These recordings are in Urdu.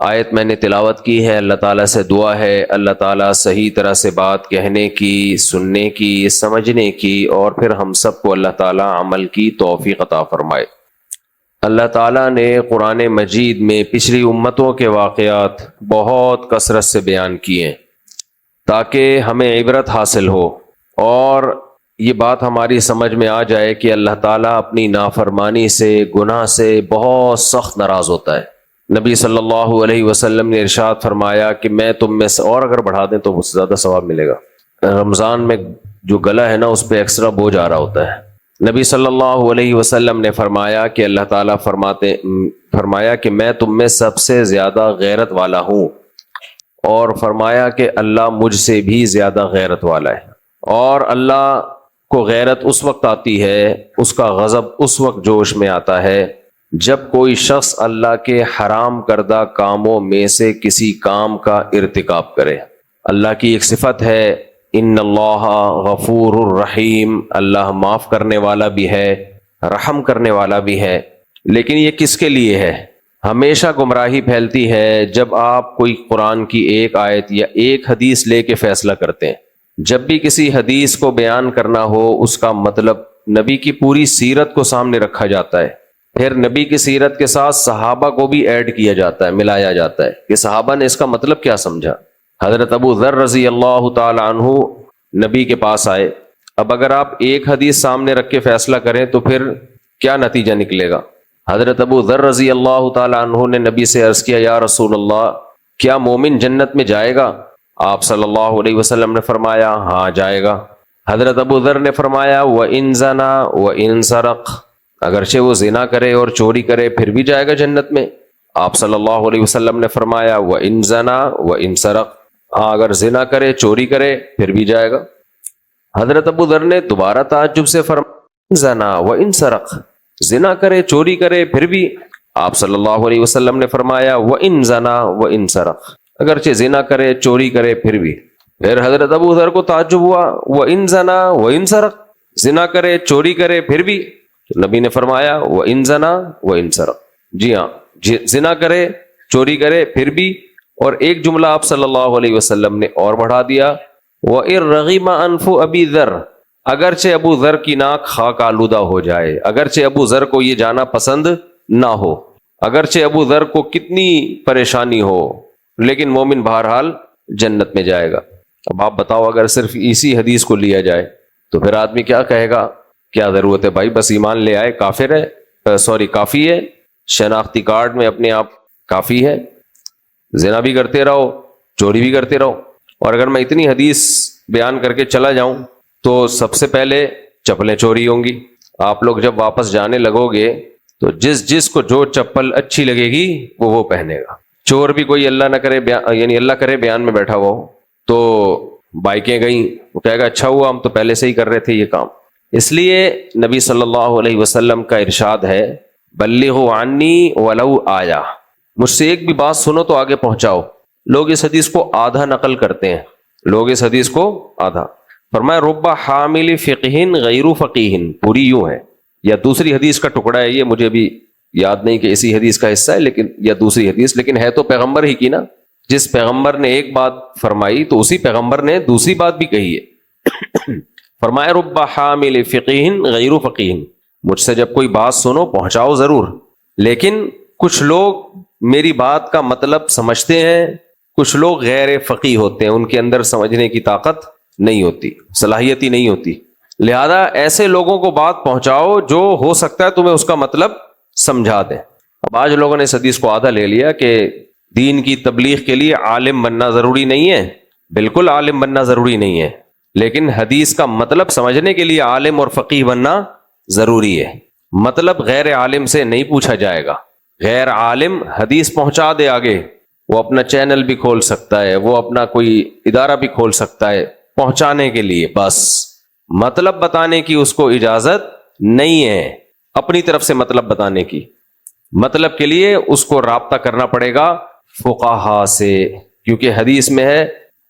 آیت میں نے تلاوت کی ہے، اللہ تعالیٰ سے دعا ہے اللہ تعالیٰ صحیح طرح سے بات کہنے کی، سننے کی، سمجھنے کی، اور پھر ہم سب کو اللہ تعالیٰ عمل کی توفیق عطا فرمائے۔ اللہ تعالیٰ نے قرآن مجید میں پچھلی امتوں کے واقعات بہت کثرت سے بیان کیے ہیں تاکہ ہمیں عبرت حاصل ہو اور یہ بات ہماری سمجھ میں آ جائے کہ اللہ تعالیٰ اپنی نافرمانی سے، گناہ سے بہت سخت ناراض ہوتا ہے۔ نبی صلی اللہ علیہ وسلم نے ارشاد فرمایا کہ میں تم میں سے، اور اگر بڑھا دیں تو زیادہ ثواب ملے گا، رمضان میں جو گلا ہے نا اس پہ ایکسٹرا بوجھ آ رہا ہوتا ہے۔ نبی صلی اللہ علیہ وسلم نے فرمایا کہ اللہ تعالیٰ فرمایا کہ میں تم میں سب سے زیادہ غیرت والا ہوں، اور فرمایا کہ اللہ مجھ سے بھی زیادہ غیرت والا ہے۔ اور اللہ کو غیرت اس وقت آتی ہے، اس کا غضب اس وقت جوش میں آتا ہے جب کوئی شخص اللہ کے حرام کردہ کاموں میں سے کسی کام کا ارتکاب کرے۔ اللہ کی ایک صفت ہے ان اللہ غفور الرحیم، اللہ معاف کرنے والا بھی ہے، رحم کرنے والا بھی ہے، لیکن یہ کس کے لیے ہے؟ ہمیشہ گمراہی پھیلتی ہے جب آپ کوئی قرآن کی ایک آیت یا ایک حدیث لے کے فیصلہ کرتے ہیں۔ جب بھی کسی حدیث کو بیان کرنا ہو اس کا مطلب نبی کی پوری سیرت کو سامنے رکھا جاتا ہے، پھر نبی کی سیرت کے ساتھ صحابہ کو بھی ایڈ کیا جاتا ہے، ملایا جاتا ہے کہ صحابہ نے اس کا مطلب کیا سمجھا۔ حضرت ابو ذر رضی اللہ تعالی عنہ نبی کے پاس آئے۔ اب اگر آپ ایک حدیث سامنے رکھ کے فیصلہ کریں تو پھر کیا نتیجہ نکلے گا؟ حضرت ابو ذر رضی اللہ تعالی عنہ نے نبی سے عرض کیا، یا رسول اللہ کیا مومن جنت میں جائے گا؟ آپ صلی اللہ علیہ وسلم نے فرمایا ہاں جائے گا۔ حضرت ابو ذر نے فرمایا وَإِن زَنَا وَإِن سَرَقَ، اگرچہ وہ زنا کرے اور چوری کرے پھر بھی جائے گا جنت میں۔ آپ صلی اللہ علیہ وسلم نے فرمایا وَإِن زَنَا وَإِن سَرَقَ، ہاں اگر زنا کرے چوری کرے پھر بھی جائے گا۔ حضرت ابو ذر نے دوبارہ تعجب سے فرمایا زنا وَإِن سَرَقَ، زنا کرے چوری کرے پھر بھی؟ آپ صلی اللہ علیہ وسلم نے فرمایا وَإِن زَنَا وَإِن سَرَقَ، اگرچہ زنا کرے چوری کرے پھر بھی۔ پھر حضرت ابو ذر کو تعجب ہوا وَإِن زَنَا وَإِن سَرَقَ، زنا کرے چوری کرے پھر بھی؟ تو نبی نے فرمایا وَإِن زَنَا وَإِن سَرَقَ، جی ہاں زنا کرے چوری کرے پھر بھی۔ اور ایک جملہ آپ صلی اللہ علیہ وسلم نے اور بڑھا دیا وَإِن رَغِمَ أَنْفُ أَبِي ذَرَّ، اگرچہ ابو ذر کی ناک خاک آلودہ ہو جائے، اگرچہ ابو ذر کو یہ جانا پسند نہ ہو، اگرچہ ابو ذر کو کتنی پریشانی ہو، لیکن مومن بہرحال جنت میں جائے گا۔ اب آپ بتاؤ اگر صرف اسی حدیث کو لیا جائے تو پھر آدمی کیا کہے گا؟ کیا ضرورت ہے بھائی، بس ایمان لے آئے کافر ہے، کافی ہے، شناختی کارڈ میں اپنے آپ کافی ہے، زنا بھی کرتے رہو چوری بھی کرتے رہو۔ اور اگر میں اتنی حدیث بیان کر کے چلا جاؤں تو سب سے پہلے چپلیں چوری ہوں گی۔ آپ لوگ جب واپس جانے لگو گے تو جس کو جو چپل اچھی لگے گی وہ پہنے گا۔ چور بھی کوئی اللہ نہ کرے یعنی اللہ کرے بیان میں بیٹھا ہوا ہو تو بائکیں گئیں، وہ کہے گا اچھا ہوا ہم تو پہلے سے ہی کر رہے تھے یہ کام۔ اس لیے نبی صلی اللہ علیہ وسلم کا ارشاد ہے بلغوا عنی ولو آیا، مجھ سے ایک بھی بات سنو تو آگے پہنچاؤ۔ لوگ اس حدیث کو آدھا نقل کرتے ہیں، لوگ اس حدیث کو آدھا۔ فرمایا رب حامل فقہ غیر فقیہ، پوری یوں ہے، یا دوسری حدیث کا ٹکڑا ہے، یہ مجھے بھی یاد نہیں کہ اسی حدیث کا حصہ ہے لیکن یا دوسری حدیث، لیکن ہے تو پیغمبر ہی کی نا۔ جس پیغمبر نے ایک بات فرمائی تو اسی پیغمبر نے دوسری بات بھی کہی ہے۔ فرمایا رب حامل فقہ غیر فقیہ، مجھ سے جب کوئی بات سنو پہنچاؤ ضرور، لیکن کچھ لوگ میری بات کا مطلب سمجھتے ہیں، کچھ لوگ غیر فقیہ ہوتے ہیں، ان کے اندر سمجھنے کی طاقت نہیں ہوتی، صلاحیت ہی نہیں ہوتی، لہذا ایسے لوگوں کو بات پہنچاؤ جو ہو سکتا ہے تمہیں اس کا مطلب سمجھا دیں۔ اب آج لوگوں نے اس حدیث کو آدھا لے لیا کہ دین کی تبلیغ کے لیے عالم بننا ضروری نہیں ہے، بالکل عالم بننا ضروری نہیں ہے، لیکن حدیث کا مطلب سمجھنے کے لیے عالم اور فقیہ بننا ضروری ہے۔ مطلب غیر عالم سے نہیں پوچھا جائے گا، غیر عالم حدیث پہنچا دے آگے، وہ اپنا چینل بھی کھول سکتا ہے، وہ اپنا کوئی ادارہ بھی کھول سکتا ہے پہنچانے کے لیے، بس مطلب بتانے کی اس کو اجازت نہیں ہے، اپنی طرف سے مطلب بتانے کی۔ مطلب کے لیے اس کو رابطہ کرنا پڑے گا فقہا سے، کیونکہ حدیث میں ہے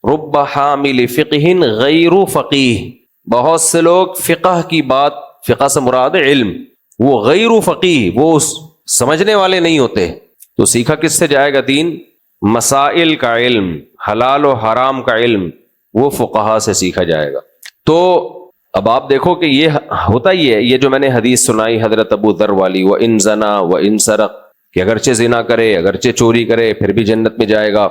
رب حامل فقہ غیر فقیہ، بہت سے لوگ فقہ کی بات، فقہ سے مراد علم، وہ غیر فقیہ، وہ سمجھنے والے نہیں ہوتے، تو سیکھا کس سے جائے گا دین؟ مسائل کا علم، حلال و حرام کا علم وہ فقہا سے سیکھا جائے گا۔ تو اب آپ دیکھو کہ یہ ہوتا ہی ہے، یہ جو میں نے حدیث سنائی حضرت ابو ذر والی، وَإِن زَنَا وَإِن سَرَقَ، کہ اگرچہ زنا کرے، اگرچہ چوری کرے، پھر بھی جنت میں جائے گا،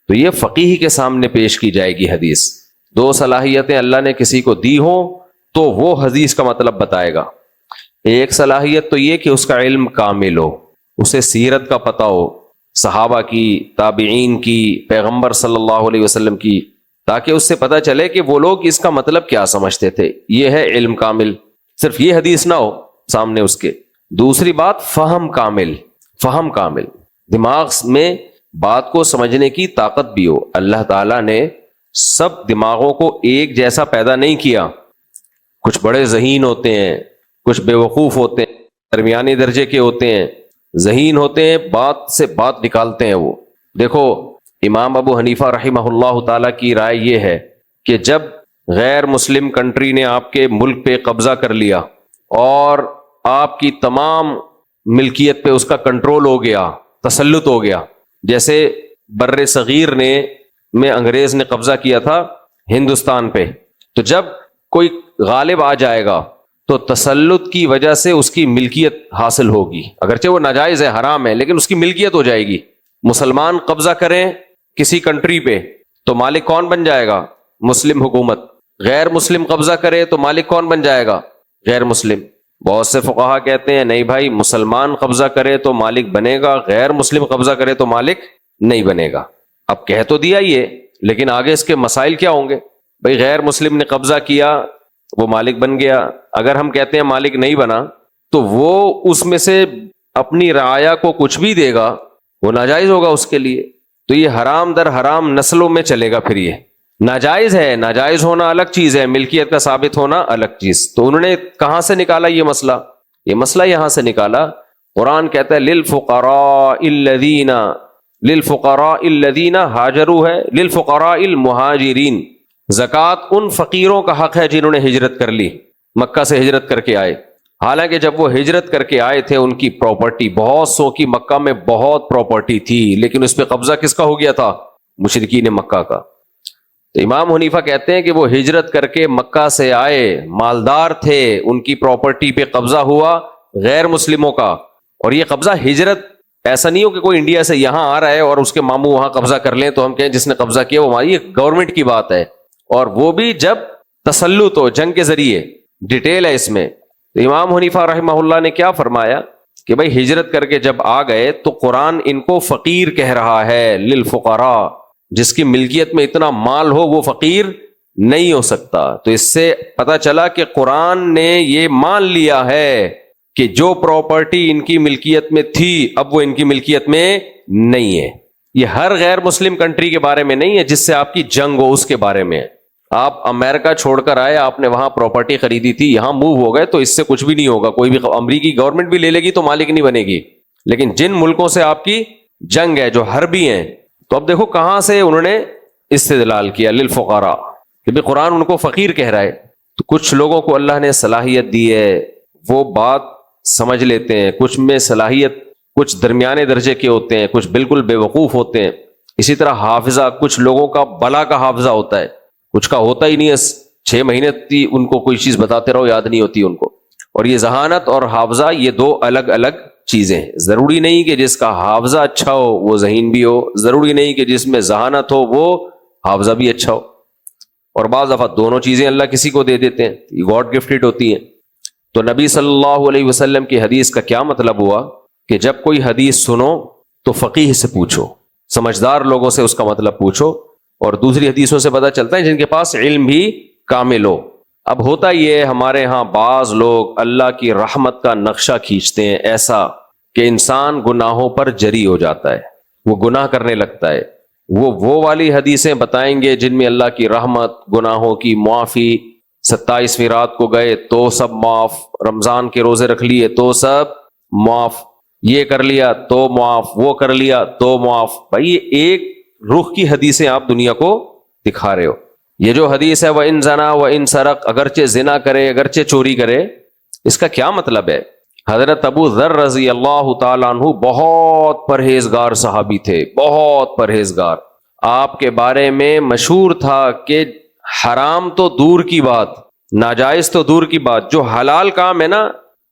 تو یہ فقیہ کے سامنے پیش کی جائے گی حدیث۔ دو صلاحیتیں اللہ نے کسی کو دی ہوں تو وہ حدیث کا مطلب بتائے گا۔ ایک صلاحیت تو یہ کہ اس کا علم کامل ہو، اسے سیرت کا پتہ ہو، صحابہ کی، تابعین کی، پیغمبر صلی اللہ علیہ وسلم کی، تاکہ اس سے پتہ چلے کہ وہ لوگ اس کا مطلب کیا سمجھتے تھے۔ یہ ہے علم کامل، صرف یہ حدیث نہ ہو سامنے اس کے۔ دوسری بات فہم کامل، فہم کامل، دماغ میں بات کو سمجھنے کی طاقت بھی ہو۔ اللہ تعالیٰ نے سب دماغوں کو ایک جیسا پیدا نہیں کیا، کچھ بڑے ذہین ہوتے ہیں، کچھ بے وقوف ہوتے ہیں، درمیانی درجے کے ہوتے ہیں، ذہین ہوتے ہیں، بات سے بات نکالتے ہیں۔ وہ دیکھو امام ابو حنیفہ رحمہ اللہ تعالیٰ کی رائے یہ ہے کہ جب غیر مسلم کنٹری نے آپ کے ملک پہ قبضہ کر لیا اور آپ کی تمام ملکیت پہ اس کا کنٹرول ہو گیا، تسلط ہو گیا، جیسے بر صغیر میں انگریز نے قبضہ کیا تھا ہندوستان پہ، تو جب کوئی غالب آ جائے گا تو تسلط کی وجہ سے اس کی ملکیت حاصل ہوگی، اگرچہ وہ ناجائز ہے، حرام ہے، لیکن اس کی ملکیت ہو جائے گی۔ مسلمان قبضہ کریں کسی کنٹری پہ تو مالک کون بن جائے گا؟ مسلم حکومت۔ غیر مسلم قبضہ کرے تو مالک کون بن جائے گا؟ غیر مسلم۔ بہت سے فقہا کہتے ہیں نہیں بھائی، مسلمان قبضہ کرے تو مالک بنے گا، غیر مسلم قبضہ کرے تو مالک نہیں بنے گا۔ اب کہہ تو دیا یہ، لیکن آگے اس کے مسائل کیا ہوں گے؟ بھائی غیر مسلم نے قبضہ کیا، وہ مالک بن گیا، اگر ہم کہتے ہیں مالک نہیں بنا تو وہ اس میں سے اپنی رعایا کو کچھ بھی دے گا، وہ ناجائز ہوگا اس کے لیے۔ تو یہ حرام در حرام نسلوں میں چلے گا، پھر یہ ناجائز ہے، ناجائز ہونا الگ چیز ہے، ملکیت کا ثابت ہونا الگ چیز۔ تو انہوں نے کہاں سے نکالا یہ مسئلہ یہاں سے نکالا۔ قرآن کہتا ہے للفقراء الذین ہاجروا ہے، للفقراء المہاجرین، زکوٰۃ ان فقیروں کا حق ہے جنہوں نے ہجرت کر لی، مکہ سے ہجرت کر کے آئے۔ حالانکہ جب وہ ہجرت کر کے آئے تھے ان کی پراپرٹی بہت سو کی، مکہ میں بہت پراپرٹی تھی، لیکن اس پہ قبضہ کس کا ہو گیا تھا؟ مشرکین مکہ کا۔ تو امام حنیفہ کہتے ہیں کہ وہ ہجرت کر کے مکہ سے آئے، مالدار تھے، ان کی پراپرٹی پہ قبضہ ہوا غیر مسلموں کا۔ اور یہ قبضہ ہجرت ایسا نہیں ہو کہ کوئی انڈیا سے یہاں آ رہا ہے اور اس کے ماموں وہاں قبضہ کر لیں تو ہم کہیں جس نے قبضہ کیا وہ ہماری، یہ گورنمنٹ کی بات ہے، اور وہ بھی جب تسلط ہو، جنگ کے ذریعے۔ ڈیٹیل ہے اس میں۔ تو امام حنیفہ رحمہ اللہ نے کیا فرمایا کہ بھائی ہجرت کر کے جب آ گئے تو قرآن ان کو فقیر کہہ رہا ہے، للفقراء، جس کی ملکیت میں اتنا مال ہو وہ فقیر نہیں ہو سکتا۔ تو اس سے پتہ چلا کہ قرآن نے یہ مان لیا ہے کہ جو پراپرٹی ان کی ملکیت میں تھی اب وہ ان کی ملکیت میں نہیں ہے۔ یہ ہر غیر مسلم کنٹری کے بارے میں نہیں ہے جس سے آپ کی جنگ ہو، اس کے بارے میں ہے۔ آپ امریکہ چھوڑ کر آئے، آپ نے وہاں پراپرٹی خریدی تھی، یہاں موو ہو گئے تو اس سے کچھ بھی نہیں ہوگا، کوئی بھی امریکی گورنمنٹ بھی لے لے گی تو مالک نہیں بنے گی۔ لیکن جن ملکوں سے آپ کی جنگ ہے، جو حربی ہیں، تو اب دیکھو کہاں سے انہوں نے استدلال کیا، للفقراء، کہ بھی قرآن ان کو فقیر کہہ رہا ہے۔ تو کچھ لوگوں کو اللہ نے صلاحیت دی ہے، وہ بات سمجھ لیتے ہیں، کچھ میں صلاحیت، کچھ درمیانے درجے کے ہوتے ہیں، کچھ بالکل بے وقوف ہوتے ہیں۔ اسی طرح حافظہ، کچھ لوگوں کا بلا کا حافظہ ہوتا ہے، کچھ کا ہوتا ہی نہیں ہے، 6 مہینے ان کو کوئی چیز بتاتے رہو یاد نہیں ہوتی ان کو۔ اور یہ ذہانت اور حافظہ یہ دو الگ الگ چیزیں ہیں۔ ضروری نہیں کہ جس کا حافظہ اچھا ہو وہ ذہین بھی ہو، ضروری نہیں کہ جس میں ذہانت ہو وہ حافظہ بھی اچھا ہو، اور بعض دفعہ دونوں چیزیں اللہ کسی کو دے دیتے ہیں، یہ گاڈ گفٹڈ ہوتی ہیں۔ تو نبی صلی اللہ علیہ وسلم کی حدیث کا کیا مطلب ہوا کہ جب کوئی حدیث سنو تو فقیہ سے پوچھو، سمجھدار لوگوں سے اس کا مطلب پوچھو، اور دوسری حدیثوں سے پتہ چلتا ہے جن کے پاس علم بھی کامل ہو۔ اب ہوتا یہ ہمارے ہاں بعض لوگ اللہ کی رحمت کا نقشہ کھینچتے ہیں ایسا کہ انسان گناہوں پر جری ہو جاتا ہے، وہ گناہ کرنے لگتا ہے۔ وہ والی حدیثیں بتائیں گے جن میں اللہ کی رحمت، گناہوں کی معافی، 27ویں رات کو گئے تو سب معاف، رمضان کے روزے رکھ لیے تو سب معاف، یہ کر لیا تو معاف، وہ کر لیا تو معاف۔ بھائی یہ ایک رخ کی حدیثیں آپ دنیا کو دکھا رہے ہو۔ یہ جو حدیث ہے وَإِن زَنَا وَإِن سَرَقَ، اگرچہ زنا کرے، اگرچہ چوری کرے، اس کا کیا مطلب ہے؟ حضرت ابو ذر رضی اللہ تعالیٰ عنہ بہت پرہیزگار صحابی تھے، بہت پرہیزگار. آپ کے بارے میں مشہور تھا کہ حرام تو دور کی بات، ناجائز تو دور کی بات، جو حلال کام ہے نا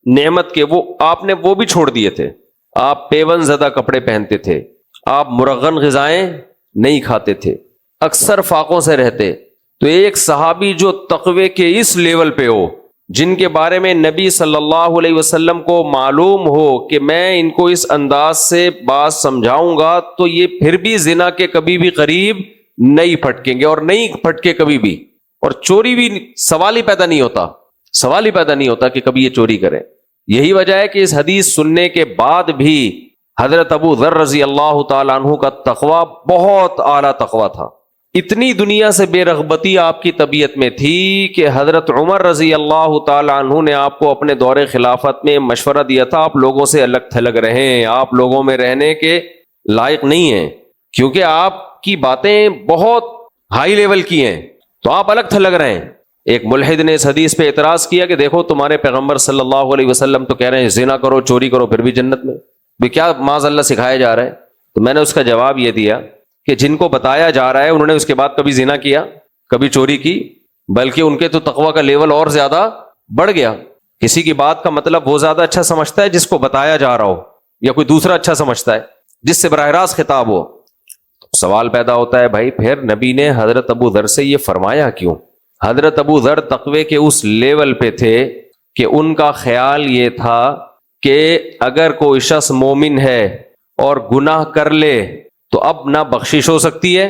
نعمت کے، وہ آپ نے وہ بھی چھوڑ دیے تھے. آپ پیون زدہ کپڑے پہنتے تھے، آپ مرغن غذائیں نہیں کھاتے تھے، اکثر فاقوں سے رہتے. تو ایک صحابی جو تقوی کے اس لیول پہ ہو، جن کے بارے میں نبی صلی اللہ علیہ وسلم کو معلوم ہو کہ میں ان کو اس انداز سے بات سمجھاؤں گا تو یہ پھر بھی زنا کے کبھی بھی قریب نہیں پھٹکیں گے، اور نہیں پھٹکے کبھی بھی. اور چوری بھی سوال ہی پیدا نہیں ہوتا، سوال ہی پیدا نہیں ہوتا کہ کبھی یہ چوری کریں. یہی وجہ ہے کہ اس حدیث سننے کے بعد بھی حضرت ابو ذر رضی اللہ تعالیٰ عنہ کا تقوی بہت اعلیٰ تقوی تھا. اتنی دنیا سے بے رغبتی آپ کی طبیعت میں تھی کہ حضرت عمر رضی اللہ تعالیٰ عنہ نے آپ کو اپنے دور خلافت میں مشورہ دیا تھا، آپ لوگوں سے الگ تھلگ رہیں، آپ لوگوں میں رہنے کے لائق نہیں ہیں، کیونکہ آپ کی باتیں بہت ہائی لیول کی ہیں، تو آپ الگ تھلگ رہیں. ایک ملحد نے اس حدیث پہ اعتراض کیا کہ دیکھو تمہارے پیغمبر صلی اللہ علیہ وسلم تو کہہ رہے ہیں زنا کرو، چوری کرو، پھر بھی جنت میں، بھی کیا معاذ اللہ سکھایا جا رہا ہے؟ تو میں نے اس کا جواب یہ دیا کہ جن کو بتایا جا رہا ہے انہوں نے اس کے بعد کبھی زنا کیا، کبھی چوری کی، بلکہ ان کے تو تقوی کا لیول اور زیادہ بڑھ گیا. کسی کی بات کا مطلب وہ زیادہ اچھا سمجھتا ہے جس کو بتایا جا رہا ہو، یا کوئی دوسرا اچھا سمجھتا ہے جس سے براہ راست خطاب ہو. سوال پیدا ہوتا ہے بھائی پھر نبی نے حضرت ابو ذر سے یہ فرمایا کیوں؟ حضرت ابو ذر تقوی کے اس لیول پہ تھے کہ ان کا خیال یہ تھا کہ اگر کوئی شخص مومن ہے اور گناہ کر لے تو اب نہ بخشش ہو سکتی ہے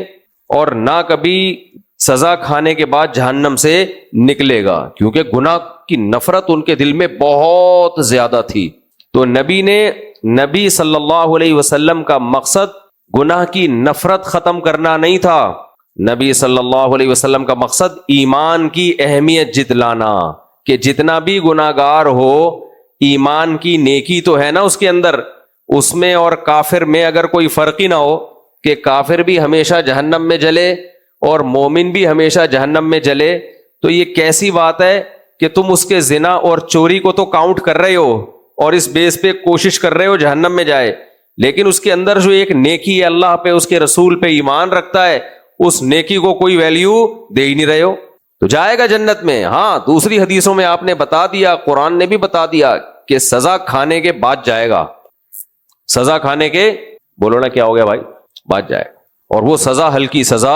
اور نہ کبھی سزا کھانے کے بعد جہنم سے نکلے گا، کیونکہ گناہ کی نفرت ان کے دل میں بہت زیادہ تھی. تو نبی صلی اللہ علیہ وسلم کا مقصد گناہ کی نفرت ختم کرنا نہیں تھا، نبی صلی اللہ علیہ وسلم کا مقصد ایمان کی اہمیت جتلانا، کہ جتنا بھی گناہ گار ہو ایمان کی نیکی تو ہے نا اس کے اندر، اس میں اور کافر میں اگر کوئی فرق ہی نہ ہو کہ کافر بھی ہمیشہ جہنم میں جلے اور مومن بھی ہمیشہ جہنم میں جلے، تو یہ کیسی بات ہے کہ تم اس کے زنا اور چوری کو تو کاؤنٹ کر رہے ہو اور اس بیس پہ کوشش کر رہے ہو جہنم میں جائے، لیکن اس کے اندر جو ایک نیکی ہے، اللہ پہ اس کے رسول پہ ایمان رکھتا ہے، اس نیکی کو کوئی ویلیو دے ہی نہیں رہے ہو، تو جائے گا جنت میں. ہاں دوسری حدیثوں میں آپ نے بتا دیا، قرآن نے بھی بتا دیا کہ سزا کھانے کے بعد جائے گا، سزا کھانے کے بولو نا کیا ہو گیا بھائی، بعد جائے گا. اور وہ سزا ہلکی سزا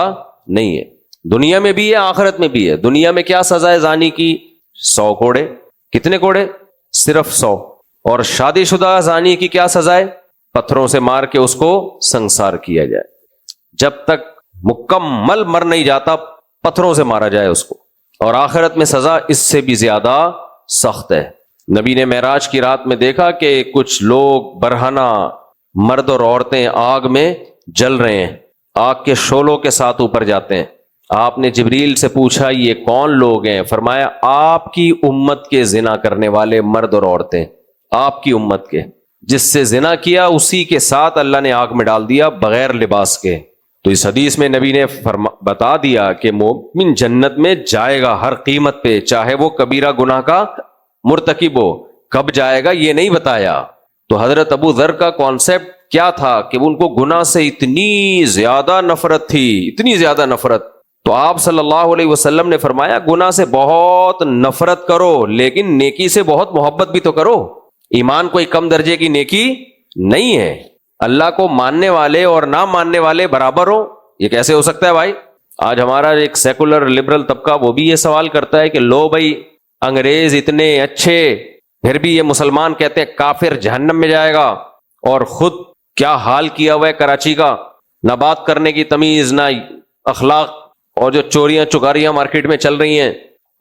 نہیں ہے، دنیا میں بھی ہے آخرت میں بھی ہے. دنیا میں کیا سزا ہے زانی کی؟ 100 کوڑے. کتنے کوڑے؟ صرف 100. اور شادی شدہ زانی کی کیا سزا ہے؟ پتھروں سے مار کے اس کو سنسار کیا جائے، جب تک مکمل مر نہیں جاتا پتھروں سے مارا جائے اس کو. اور آخرت میں سزا اس سے بھی زیادہ سخت ہے. نبی نے معراج کی رات میں دیکھا کہ کچھ لوگ برہنہ مرد اور عورتیں آگ میں جل رہے ہیں، آگ کے شعلوں کے ساتھ اوپر جاتے ہیں. آپ نے جبریل سے پوچھا یہ کون لوگ ہیں؟ فرمایا آپ کی امت کے زنا کرنے والے مرد اور عورتیں، آپ کی امت کے. جس سے زنا کیا اسی کے ساتھ اللہ نے آگ میں ڈال دیا بغیر لباس کے. تو اس حدیث میں نبی نے بتا دیا کہ مومن جنت میں جائے گا ہر قیمت پہ، چاہے وہ کبیرہ گناہ کا مرتکب ہو. کب جائے گا یہ نہیں بتایا. تو حضرت ابو ذر کا کانسیپٹ کیا تھا کہ ان کو گناہ سے اتنی زیادہ نفرت تھی، اتنی زیادہ نفرت. تو آپ صلی اللہ علیہ وسلم نے فرمایا گناہ سے بہت نفرت کرو لیکن نیکی سے بہت محبت بھی تو کرو. ایمان کوئی کم درجے کی نیکی نہیں ہے. اللہ کو ماننے والے اور نہ ماننے والے برابر ہو، یہ کیسے ہو سکتا ہے بھائی؟ آج ہمارا ایک سیکولر لبرل طبقہ وہ بھی یہ سوال کرتا ہے کہ لو بھائی انگریز اتنے اچھے پھر بھی یہ مسلمان کہتے ہیں کافر جہنم میں جائے گا، اور خود کیا حال کیا ہوا ہے کراچی کا، نہ بات کرنے کی تمیز نہ اخلاق، اور جو چوریاں چکاریاں مارکیٹ میں چل رہی ہیں،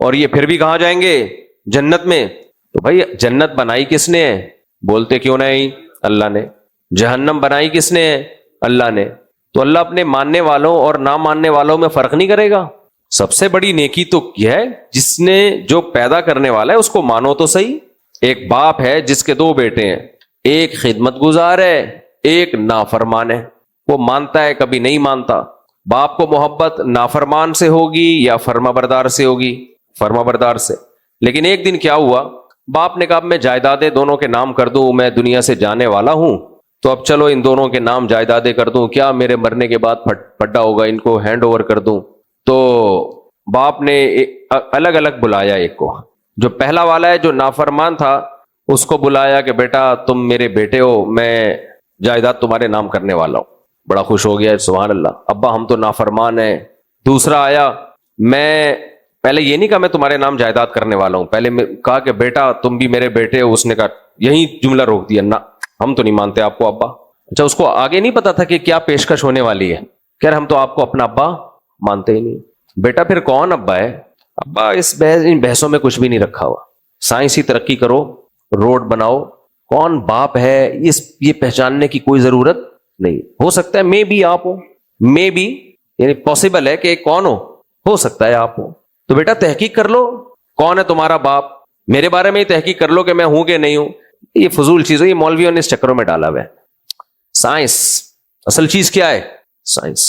اور یہ پھر بھی کہاں جائیں گے؟ جنت میں. تو بھائی جنت بنائی کس نے ہے؟ بولتے کیوں نہیں؟ اللہ نے. جہنم بنائی کس نے ہے؟ اللہ نے. تو اللہ اپنے ماننے والوں اور نہ ماننے والوں میں فرق نہیں کرے گا. سب سے بڑی نیکی تو یہ ہے جس نے جو پیدا کرنے والا ہے اس کو مانو تو صحیح. ایک باپ ہے جس کے 2 بیٹے ہیں، ایک خدمت گزار ہے ایک نافرمان ہے. وہ مانتا ہے کبھی نہیں مانتا. باپ کو محبت نافرمان سے ہوگی یا فرما بردار سے ہوگی؟ فرما بردار سے. لیکن ایک دن کیا ہوا، باپ نے کہا میں جائیدادیں دونوں کے نام کر دوں, میں دنیا سے جانے والا ہوں, تو اب چلو ان دونوں کے نام جائیدادیں کر دوں, کیا میرے مرنے کے بعد پڈا ہوگا, ان کو ہینڈ اوور کر دوں. تو باپ نے الگ الگ بلایا, ایک کو جو پہلا والا ہے جو نافرمان تھا اس کو بلایا کہ بیٹا تم میرے بیٹے ہو, میں جائیداد تمہارے نام کرنے والا ہوں. بڑا خوش ہو گیا, سبحان اللہ, ابا ہم تو نافرمان ہیں. دوسرا آیا, میں پہلے یہ نہیں کہا میں تمہارے نام جائیداد کرنے والا ہوں, پہلے میں کہا کہ بیٹا تم بھی میرے بیٹے ہو. اس نے کہا, یہی جملہ روک دیا, نہ ہم تو نہیں مانتے آپ کو ابا. اچھا, اس کو آگے نہیں پتا تھا کہ کیا پیشکش ہونے والی ہے. کہہ رہے ہم تو آپ کو اپنا ابا مانتے ہی نہیں. بیٹا پھر کون ابا ہے؟ ابا ان بحثوں میں کچھ بھی نہیں رکھا ہوا, سائنسی ترقی کرو, روڈ بناؤ, کون باپ ہے یہ پہچاننے کی کوئی ضرورت نہیں. ہو سکتا ہے مے بی آپ ہو, مے بی یعنی پاسبل ہے کہ کون ہو سکتا ہے آپ ہو. تو بیٹا تحقیق کر لو کون ہے تمہارا باپ, میرے بارے میں ہی تحقیق کر لو کہ میں ہوں کہ نہیں ہوں. یہ فضول چیز ہے, یہ مولویوں نے اس چکروں میں ڈالا ہوا ہے. سائنس اصل چیز کیا ہے؟ سائنس.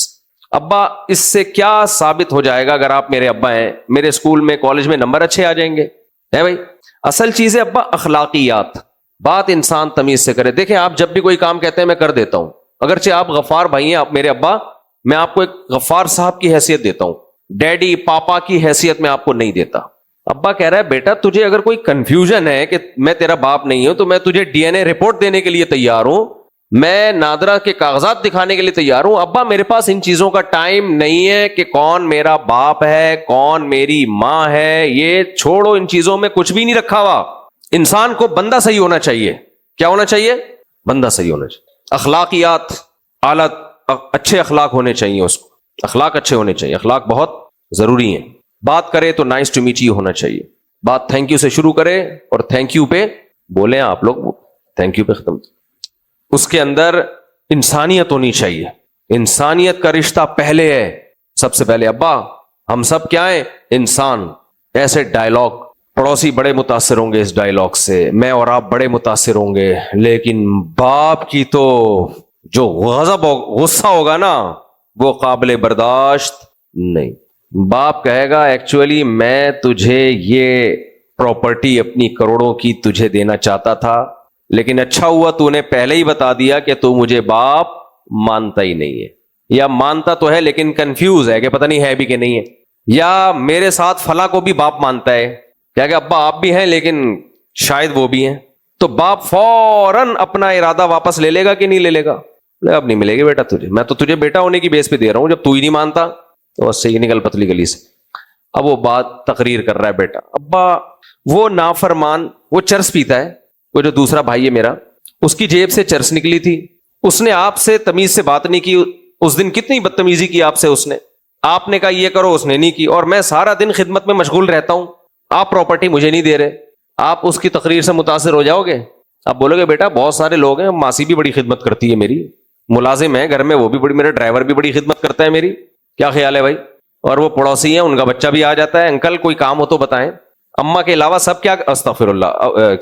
ابا اس سے کیا ثابت ہو جائے گا اگر آپ میرے ابا ہیں, میرے اسکول میں کالج میں نمبر اچھے آ جائیں گے, ہے بھائی. اصل چیز ہے ابا اخلاقیات, بات انسان تمیز سے کرے. دیکھیں آپ جب بھی کوئی کام کہتے ہیں میں کر دیتا ہوں, اگرچہ آپ غفار بھائی ہیں, آپ میرے ابا, میں آپ کو ایک غفار صاحب کی حیثیت دیتا ہوں, ڈیڈی پاپا کی حیثیت میں آپ کو نہیں دیتا. ابا کہہ رہا ہے بیٹا تجھے اگر کوئی کنفیوژن ہے کہ میں تیرا باپ نہیں ہوں تو میں تجھے ڈی این اے رپورٹ دینے کے لیے تیار ہوں, میں نادرا کے کاغذات دکھانے کے لیے تیار ہوں. ابا میرے پاس ان چیزوں کا ٹائم نہیں ہے کہ کون میرا باپ ہے کون میری ماں ہے, یہ چھوڑو, ان چیزوں میں کچھ بھی نہیں رکھا ہوا. انسان کو بندہ صحیح ہونا چاہیے. کیا ہونا چاہیے؟ بندہ صحیح ہونا چاہیے. اخلاقیات اعلیٰ, اچھے اخلاق ہونے چاہیے, اس کو اخلاق اچھے ہونے چاہیے, اخلاق بہت ضروری ہیں. بات کرے تو نائس ٹو میٹ یو ہونا چاہیے, بات تھینک یو سے شروع کرے اور تھینک یو پہ بولیں آپ لوگ, تھینک یو پہ ختم. اس کے اندر انسانیت ہونی چاہیے, انسانیت کا رشتہ پہلے ہے سب سے پہلے. ابا ہم سب کیا ہیں؟ انسان. ایسے ڈائلاگ, پڑوسی بڑے متاثر ہوں گے اس ڈائلاگ سے, میں اور آپ بڑے متاثر ہوں گے, لیکن باپ کی تو جو غضب غصہ ہوگا نا وہ قابل برداشت نہیں. باپ کہے گا ایکچولی میں تجھے یہ پراپرٹی اپنی کروڑوں کی تجھے دینا چاہتا تھا, لیکن اچھا ہوا تو نے پہلے ہی بتا دیا کہ تو مجھے باپ مانتا ہی نہیں ہے, یا مانتا تو ہے لیکن کنفیوز ہے کہ پتہ نہیں ہے بھی کہ نہیں ہے, یا میرے ساتھ فلاں کو بھی باپ مانتا ہے, کیا کہ ابا آپ بھی ہیں لیکن شاید وہ بھی ہیں. تو باپ فوراً اپنا ارادہ واپس لے لے گا کہ نہیں لے لے گا؟ اب نہیں ملے گی بیٹا تجھے, میں تو تجھے بیٹا ہونے کی بیس پہ دے رہا ہوں, جب تو ہی نہیں مانتا تو بس سے ہی نکل پتلی گلی سے. اب وہ بات تقریر کر رہا ہے بیٹا, ابا وہ نافرمان, وہ چرس پیتا ہے, وہ جو دوسرا بھائی ہے میرا, اس کی جیب سے چرس نکلی تھی, اس نے آپ سے تمیز سے بات نہیں کی. اس دن کتنی بدتمیزی کی آپ سے اس نے, آپ نے کہا یہ کرو, اس نے نہیں کی, اور میں سارا دن خدمت میں مشغول رہتا ہوں, آپ پراپرٹی مجھے نہیں دے رہے. آپ اس کی تقریر سے متاثر ہو جاؤ گے, آپ بولو گے بیٹا بہت سارے لوگ ہیں, ماسی بھی بڑی خدمت کرتی ہے میری, ملازم ہے گھر میں وہ بھی بڑی, میرا ڈرائیور بھی بڑی خدمت کرتا ہے میری, کیا خیال ہے بھائی, اور وہ پڑوسی ہیں ان کا بچہ بھی آ جاتا ہے, انکل کوئی کام ہو تو بتائیں. اماں کے علاوہ سب کیا, استغفر اللہ,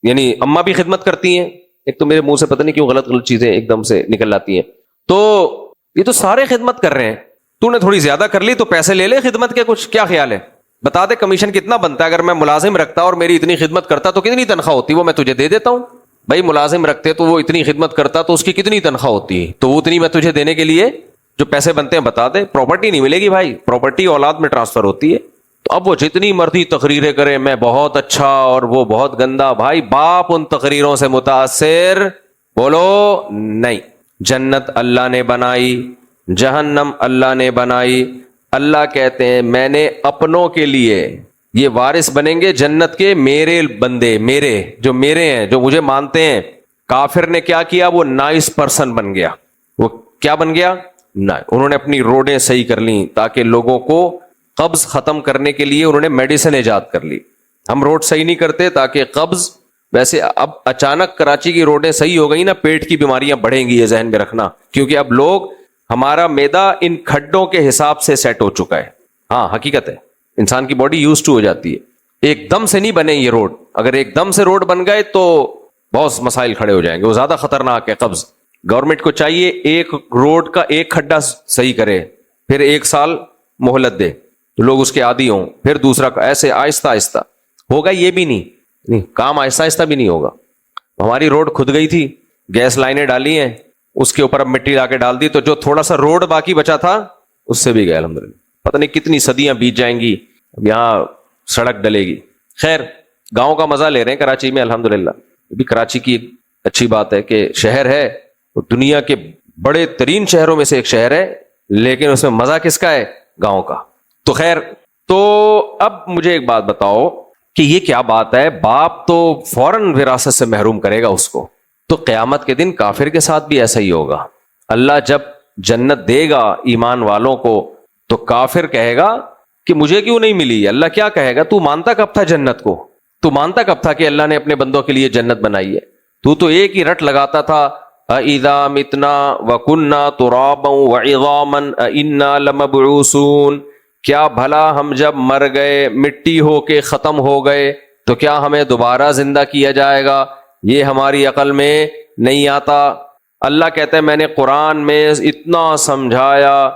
یعنی اماں بھی خدمت کرتی ہیں. ایک تو میرے منہ سے پتہ نہیں کیوں غلط غلط چیزیں ایک دم سے نکل آتی ہیں. تو یہ تو سارے خدمت کر رہے ہیں, تو نے تھوڑی زیادہ کر لی تو پیسے لے لے خدمت کے, کچھ کیا خیال ہے, بتا دے کمیشن کتنا بنتا ہے. اگر میں ملازم رکھتا اور میری اتنی خدمت کرتا تو کتنی تنخواہ ہوتی, وہ میں تجھے دے دیتا ہوں. بھائی ملازم رکھتے تو وہ اتنی خدمت کرتا تو اس کی کتنی تنخواہ ہوتی, تو وہ اتنی میں تجھے دینے کے لیے جو پیسے بنتے ہیں بتا دے. پراپرٹی نہیں ملے گی بھائی, پراپرٹی اولاد میں ٹرانسفر ہوتی ہے. تو اب وہ جتنی مرضی تقریریں کرے, میں بہت اچھا اور وہ بہت گندا, بھائی باپ ان تقریروں سے متاثر بولو نہیں. جنت اللہ نے بنائی, جہنم اللہ نے بنائی. اللہ کہتے ہیں میں نے اپنوں کے لیے, یہ وارث بنیں گے جنت کے میرے بندے, میرے جو میرے ہیں, جو مجھے مانتے ہیں. کافر نے کیا کیا, وہ نائس پرسن بن گیا. وہ کیا بن گیا؟ انہوں نے اپنی روڈیں صحیح کر لیں تاکہ لوگوں کو قبض ختم کرنے کے لیے انہوں نے میڈیسن ایجاد کر لی. ہم روڈ صحیح نہیں کرتے تاکہ قبض, ویسے اب اچانک کراچی کی روڈیں صحیح ہو گئی نا, پیٹ کی بیماریاں بڑھیں گی, یہ ذہن میں رکھنا, کیونکہ اب لوگ, ہمارا معدہ ان کھڈوں کے حساب سے سیٹ ہو چکا ہے. ہاں حقیقت ہے, انسان کی باڈی یوز ٹو ہو جاتی ہے. ایک دم سے نہیں بنے یہ روڈ, اگر ایک دم سے روڈ بن گئے تو بہت مسائل کھڑے ہو جائیں گے, وہ زیادہ خطرناک ہے قبض. گورنمنٹ کو چاہیے ایک روڈ کا ایک کھڈا صحیح کرے, پھر 1 سال مہلت دے, لوگ اس کے عادی ہوں, پھر دوسرا, ایسے آہستہ آہستہ ہوگا. یہ بھی نہیں, نہیں, کام آہستہ آہستہ بھی نہیں ہوگا. ہماری روڈ کھد گئی تھی, گیس لائنیں ڈالی ہیں, اس کے اوپر اب مٹی لا کے ڈال دی, تو جو تھوڑا سا روڈ باقی بچا تھا اس سے بھی گئے الحمدللہ. پتہ نہیں کتنی صدیاں بیت جائیں گی, اب یہاں سڑک ڈلے گی. خیر, گاؤں کا مزہ لے رہے ہیں کراچی میں الحمدللہ. بھی کراچی کی اچھی بات ہے کہ شہر ہے, وہ دنیا کے بڑے ترین شہروں میں سے ایک شہر ہے, لیکن اس میں مزہ کس کا ہے؟ گاؤں کا. تو خیر, تو اب مجھے ایک بات بتاؤ کہ یہ کیا بات ہے, باپ تو فوراً وراثت سے محروم کرے گا اس کو, تو قیامت کے دن کافر کے ساتھ بھی ایسا ہی ہوگا. اللہ جب جنت دے گا ایمان والوں کو تو کافر کہے گا کہ مجھے کیوں نہیں ملی. اللہ کیا کہے گا, تو مانتا کب تھا جنت کو؟ تو مانتا کب تھا کہ اللہ نے اپنے بندوں کے لیے جنت بنائی ہے؟ تو ایک ہی رٹ لگاتا تھا, اذا متنا وکنا ترابا وعظاما انا لمبعوثون. کیا بھلا ہم جب مر گئے, مٹی ہو کے ختم ہو گئے, تو کیا ہمیں دوبارہ زندہ کیا جائے گا؟ یہ ہماری عقل میں نہیں آتا. اللہ کہتا ہے میں نے قرآن میں اتنا سمجھایا,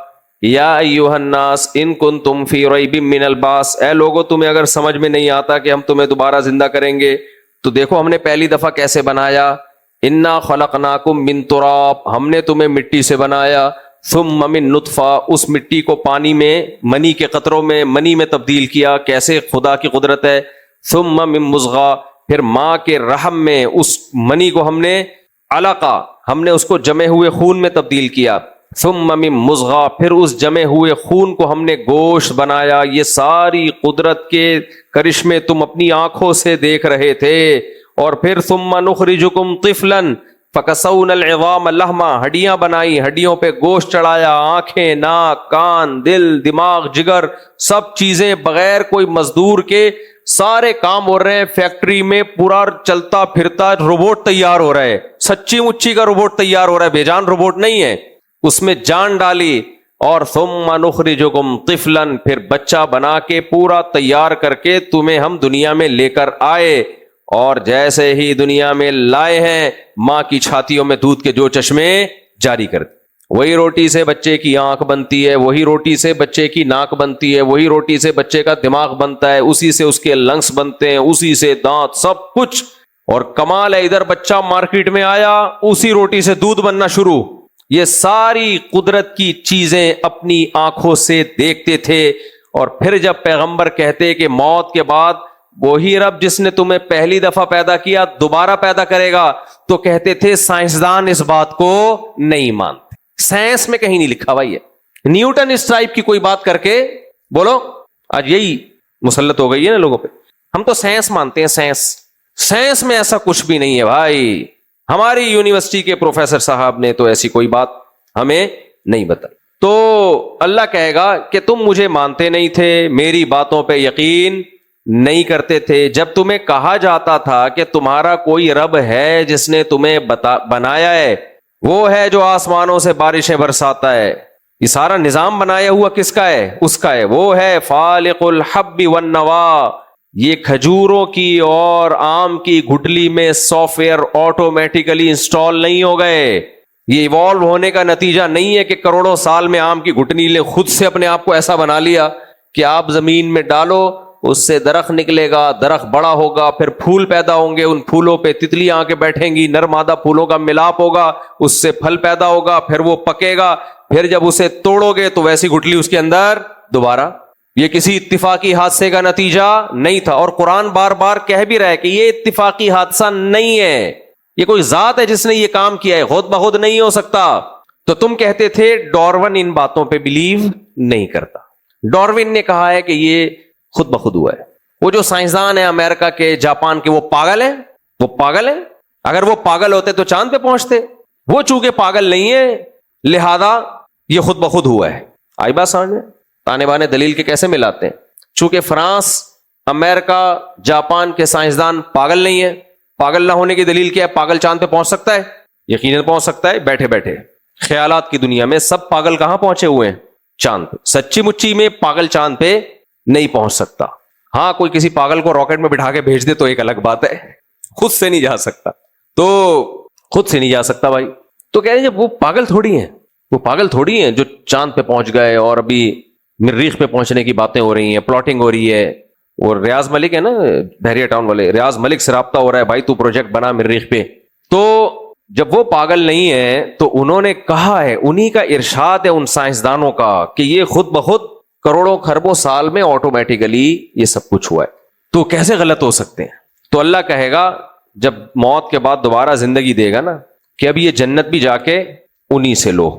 یا ایھا الناس ان کنتم فی ریب من البعث, اے لوگو تمہیں اگر سمجھ میں نہیں آتا کہ ہم تمہیں دوبارہ زندہ کریں گے, تو دیکھو ہم نے پہلی دفعہ کیسے بنایا. انا خلقناکم من تراب, ہم نے تمہیں مٹی سے بنایا. ثم من نطفہ, اس مٹی کو پانی میں منی کے قطروں میں منی میں تبدیل کیا, کیسے خدا کی قدرت ہے. ثم من مضغہ, پھر ماں کے رحم میں اس منی کو ہم نے علقہ, ہم نے اس کو جمے ہوئے خون میں تبدیل کیا. ثم من مضغہ, پھر اس جمے ہوئے خون کو ہم نے گوشت بنایا. یہ ساری قدرت کے کرشمے تم اپنی آنکھوں سے دیکھ رہے تھے. اور پھر ثم نخرجکم طفلا فکسونا العظام لحما, ہڈیاں بنائی, ہڈیوں پہ گوشت چڑھایا, آنکھیں, ناک, کان, دل, دماغ, جگر, سب چیزیں بغیر کوئی مزدور کے سارے کام ہو رہے ہیں. فیکٹری میں پورا چلتا پھرتا روبوٹ تیار ہو رہا ہے, سچی مچی کا روبوٹ تیار ہو رہا ہے, بے جان روبوٹ نہیں ہے, اس میں جان ڈالی. اور ثم نخرجکم طفلا, پھر بچہ بنا کے پورا تیار کر کے تمہیں ہم دنیا میں لے کر آئے. اور جیسے ہی دنیا میں لائے ہیں, ماں کی چھاتیوں میں دودھ کے جو چشمے جاری کر دی. وہی روٹی سے بچے کی آنکھ بنتی ہے, وہی روٹی سے بچے کی ناک بنتی ہے, وہی روٹی سے بچے کا دماغ بنتا ہے, اسی سے اس کے لنگس بنتے ہیں, اسی سے دانت, سب کچھ. اور کمال ہے, ادھر بچہ مارکیٹ میں آیا, اسی روٹی سے دودھ بننا شروع. یہ ساری قدرت کی چیزیں اپنی آنکھوں سے دیکھتے تھے. اور پھر جب پیغمبر کہتے کہ موت کے بعد وہی رب جس نے تمہیں پہلی دفعہ پیدا کیا دوبارہ پیدا کرے گا, تو کہتے تھے سائنسدان اس بات کو نہیں مانتے. سائنس میں کہیں نہیں لکھا بھائی ہے. نیوٹن اس ٹائپ کی کوئی بات کر کے بولو, آج یہی مسلط ہو گئی ہے نا لوگوں پہ, ہم تو سائنس مانتے ہیں. سائنس میں ایسا کچھ بھی نہیں ہے بھائی. ہماری یونیورسٹی کے پروفیسر صاحب نے تو ایسی کوئی بات ہمیں نہیں بتائی. تو اللہ کہے گا کہ تم مجھے مانتے نہیں تھے, میری باتوں پہ یقین نہیں کرتے تھے. جب تمہیں کہا جاتا تھا کہ تمہارا کوئی رب ہے جس نے تمہیں بنایا ہے, وہ ہے جو آسمانوں سے بارشیں برساتا ہے, یہ سارا نظام بنایا ہوا کس کا ہے؟ اس کا ہے. وہ ہے فالق الحب والنوا. یہ کھجوروں کی اور آم کی گٹلی میں سافٹ ویئر آٹومیٹیکلی انسٹال نہیں ہو گئے. یہ ایوالو ہونے کا نتیجہ نہیں ہے کہ کروڑوں سال میں آم کی گٹلی نے خود سے اپنے آپ کو ایسا بنا لیا کہ آپ زمین میں ڈالو, اس سے درخت نکلے گا, درخت بڑا ہوگا, پھر پھول پیدا ہوں گے, ان پھولوں پہ تتلیاں آ کے بیٹھیں گی, نر مادہ پھولوں کا ملاپ ہوگا, اس سے پھل پیدا ہوگا, پھر وہ پکے گا, پھر جب اسے توڑو گے تو ویسی گٹلی اس کے اندر دوبارہ. یہ کسی اتفاقی حادثے کا نتیجہ نہیں تھا. اور قرآن بار بار کہہ بھی رہا ہے کہ یہ اتفاقی حادثہ نہیں ہے, یہ کوئی ذات ہے جس نے یہ کام کیا ہے, خود بخود نہیں ہو سکتا. تو تم کہتے تھے ڈارون ان باتوں پہ بلیو نہیں کرتا. ڈارون نے کہا ہے کہ یہ خود بخود ہوا ہے. وہ جو سائنسدان ہیں امریکہ کے, جاپان کے, وہ پاگل ہیں, وہ پاگل ہیں. اگر وہ پاگل ہوتے تو چاند پہ پہنچتے. وہ چونکہ پاگل نہیں ہے لہذا یہ خود بخود ہوا ہے. آئی بات سمجھ میں؟ تانے بانے دلیل کے کیسے ملاتے ہیں. چونکہ فرانس, امریکہ, جاپان کے سائنسدان پاگل نہیں ہے. پاگل نہ ہونے کی دلیل کیا ہے؟ پاگل چاند پہ پہنچ سکتا ہے, یقیناً پہنچ سکتا ہے بیٹھے بیٹھے. خیالات کی دنیا میں سب پاگل کہاں پہنچے ہوئے ہیں؟ چاند پہ. سچی مچی میں پاگل چاند پہ نہیں پہنچ سکتا. ہاں کوئی کسی پاگل کو راکٹ میں بٹھا کے بھیج دے تو ایک الگ بات ہے, خود سے نہیں جا سکتا. تو خود سے نہیں جا سکتا بھائی. تو کہہ رہے ہیں وہ پاگل تھوڑی ہیں, وہ پاگل تھوڑی ہیں جو چاند پہ پہنچ گئے اور ابھی مریخ پہ پہنچنے کی باتیں ہو رہی ہیں, پلاٹنگ ہو رہی ہے. وہ ریاض ملک ہے نا بحریہ ٹاؤن والے، ریاض ملک سے رابطہ ہو رہا ہے، بھائی تو پروجیکٹ بنا مریخ پہ. تو جب وہ پاگل نہیں ہے تو انہوں نے کہا ہے، انہی کا ارشاد ہے ان سائنسدانوں کا کہ یہ خود بخود کروڑوں خربوں سال میں آٹومیٹیکلی یہ سب کچھ ہوا ہے. تو کیسے غلط ہو سکتے ہیں؟ تو اللہ کہے گا جب موت کے بعد دوبارہ زندگی دے گا نا کہ اب یہ جنت بھی جا کے انہی سے لو.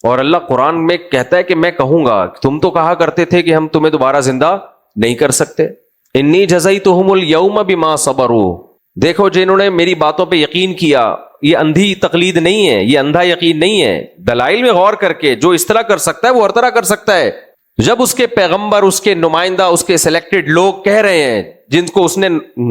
اور اللہ قرآن میں کہتا ہے کہ میں کہوں گا تم تو کہا کرتے تھے کہ ہم تمہیں دوبارہ زندہ نہیں کر سکتے. انی جزیتہم الیوم بما صبروا. دیکھو جنہوں نے میری باتوں پہ یقین کیا، یہ اندھی تقلید نہیں ہے، یہ اندھا یقین نہیں ہے. دلائل میں غور کر کے جو اس طرح کر سکتا ہے وہ ہر طرح کر سکتا ہے. جب اس کے پیغمبر، اس کے نمائندہ، اس کے سلیکٹڈ لوگ کہہ رہے ہیں جن کو اس نے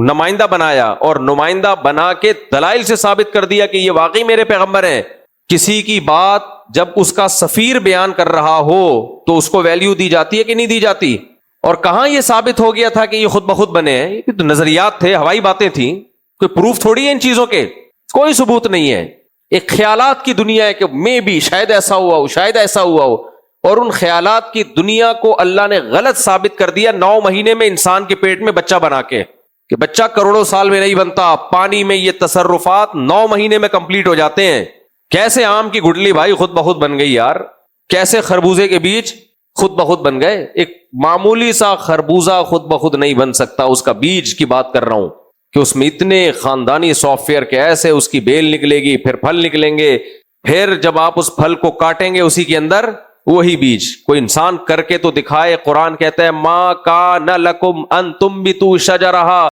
نمائندہ بنایا اور نمائندہ بنا کے دلائل سے ثابت کر دیا کہ یہ واقعی میرے پیغمبر ہیں، کسی کی بات جب اس کا سفیر بیان کر رہا ہو تو اس کو ویلیو دی جاتی ہے کہ نہیں دی جاتی؟ اور کہاں یہ ثابت ہو گیا تھا کہ یہ خود بخود بنے ہیں؟ یہ تو نظریات تھے، ہوائی باتیں تھیں، کوئی پروف تھوڑی ہے ان چیزوں کے، کوئی ثبوت نہیں ہے. ایک خیالات کی دنیا ہے کہ میں بھی شاید ایسا ہوا ہو، شاید ایسا ہوا ہو. اور ان خیالات کی دنیا کو اللہ نے غلط ثابت کر دیا 9 مہینے میں انسان کے پیٹ میں بچہ بنا کے، کہ بچہ کروڑوں سال میں نہیں بنتا، پانی میں یہ تصرفات 9 مہینے میں کمپلیٹ ہو جاتے ہیں. کیسے آم کی گٹلی بھائی خود بخود بن گئی یار؟ کیسے خربوزے کے بیج خود بخود بن گئے؟ ایک معمولی سا خربوزہ خود بخود نہیں بن سکتا. اس کا بیج کی بات کر رہا ہوں کہ اس میں اتنے خاندانی سافٹ ویئر کے ایسے اس کی بیل نکلے گی، پھر پھل نکلیں گے، پھر جب آپ اس پھل کو کاٹیں گے اسی کے اندر وہی بیج. کوئی انسان کر کے تو دکھائے. قرآن کہتا ہے ما کان لکم ان تنبتوا شجرہا